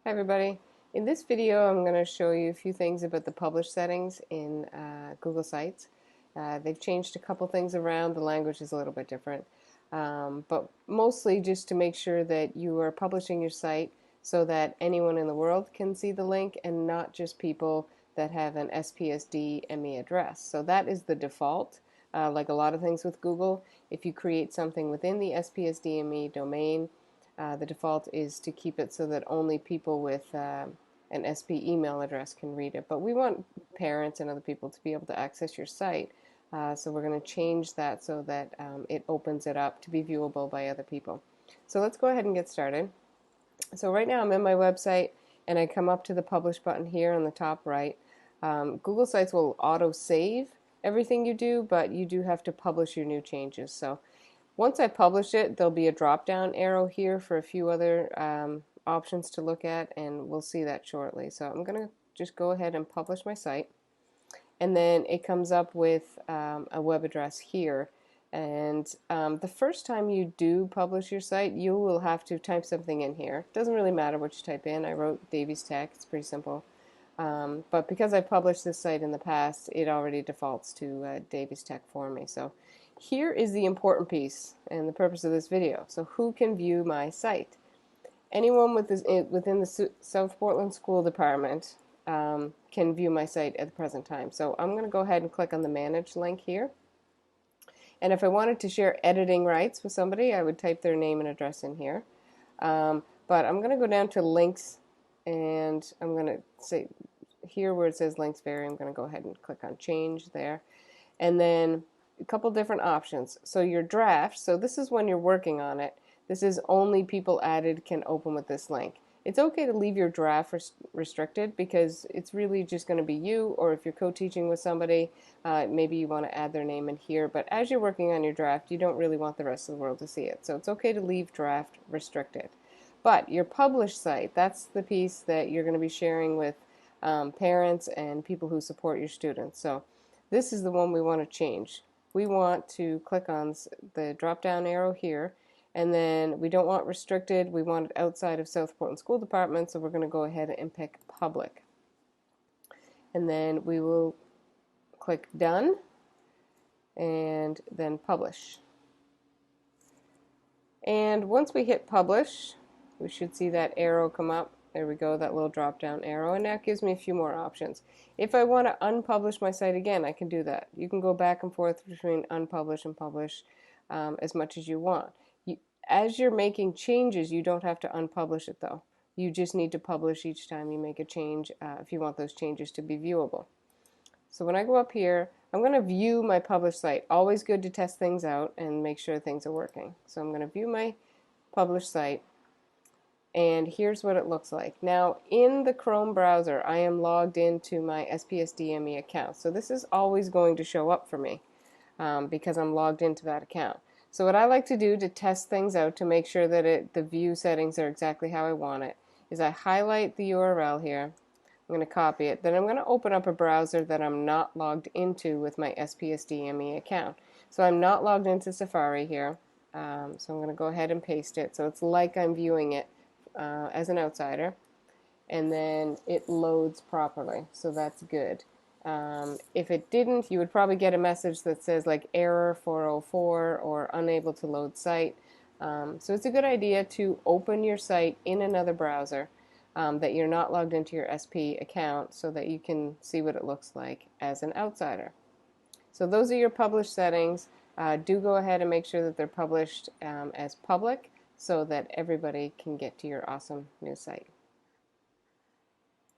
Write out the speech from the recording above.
Hi everybody. In this video I'm going to show you a few things about the publish settings in Google Sites. They've changed a couple things around. The language is a little bit different. But mostly just to make sure that you are publishing your site so that anyone in the world can see the link and not just people that have an SPSD ME address. So that is the default. Like a lot of things with Google, if you create something within the SPSD ME domain, the default is to keep it so that only people with an SP email address can read it. But we want parents and other people to be able to access your site. So we're going to change that so that it opens it up to be viewable by other people. So let's go ahead and get started. So right now I'm in my website and I come up to the publish button here on the top right. Google Sites will auto save everything you do, but you do have to publish your new changes. So once I publish it, there'll be a drop-down arrow here for a few other options to look at, and we'll see that shortly. So I'm going to just go ahead and publish my site, and then it comes up with a web address here. And the first time you do publish your site, you will have to type something in here. It doesn't really matter what you type in. I wrote Davies Tech. It's pretty simple. But because I published this site in the past, it already defaults to Davies Tech for me. So here is the important piece and the purpose of this video. So who can view my site? Anyone within the South Portland School Department can view my site at the present time. So I'm going to go ahead and click on the Manage link here. And if I wanted to share editing rights with somebody, I would type their name and address in here. But I'm going to go down to links, and I'm going to say here where it says links vary, I'm going to go ahead and click on change there. And then a couple different options. So your draft, so this is when you're working on it. This is only people added can open with this link. It's okay to leave your draft restricted because it's really just going to be you, or if you're co-teaching with somebody, maybe you want to add their name in here. But as you're working on your draft, you don't really want the rest of the world to see it. So it's okay to leave draft restricted. But your published site, that's the piece that you're going to be sharing with parents and people who support your students. So this is the one we want to change. We want to click on the drop-down arrow here, and then we don't want restricted, we want it outside of South Portland School Department, so we're going to go ahead and pick public. And then we will click done, and then publish. And once we hit publish, we should see that arrow come up. There we go, that little drop down arrow, and that gives me a few more options. If I want to unpublish my site again, I can do that. You can go back and forth between unpublish and publish as much as you want. As you're making changes, you don't have to unpublish it though. You just need to publish each time you make a change if you want those changes to be viewable. So when I go up here, I'm going to view my published site. Always good to test things out and make sure things are working. So I'm going to view my published site. And here's what it looks like. Now, in the Chrome browser, I am logged into my SPSDME account. So this is always going to show up for me because I'm logged into that account. So what I like to do to test things out to make sure that the view settings are exactly how I want it is I highlight the URL here. I'm going to copy it. Then I'm going to open up a browser that I'm not logged into with my SPSDME account. So I'm not logged into Safari here. So I'm going to go ahead and paste it. So it's like I'm viewing it as an outsider, and then it loads properly, so that's good. If it didn't, you would probably get a message that says like error 404 or unable to load site. So it's a good idea to open your site in another browser that you're not logged into your SP account so that you can see what it looks like as an outsider. So those are your published settings. Do go ahead and make sure that they're published as public so that everybody can get to your awesome new site.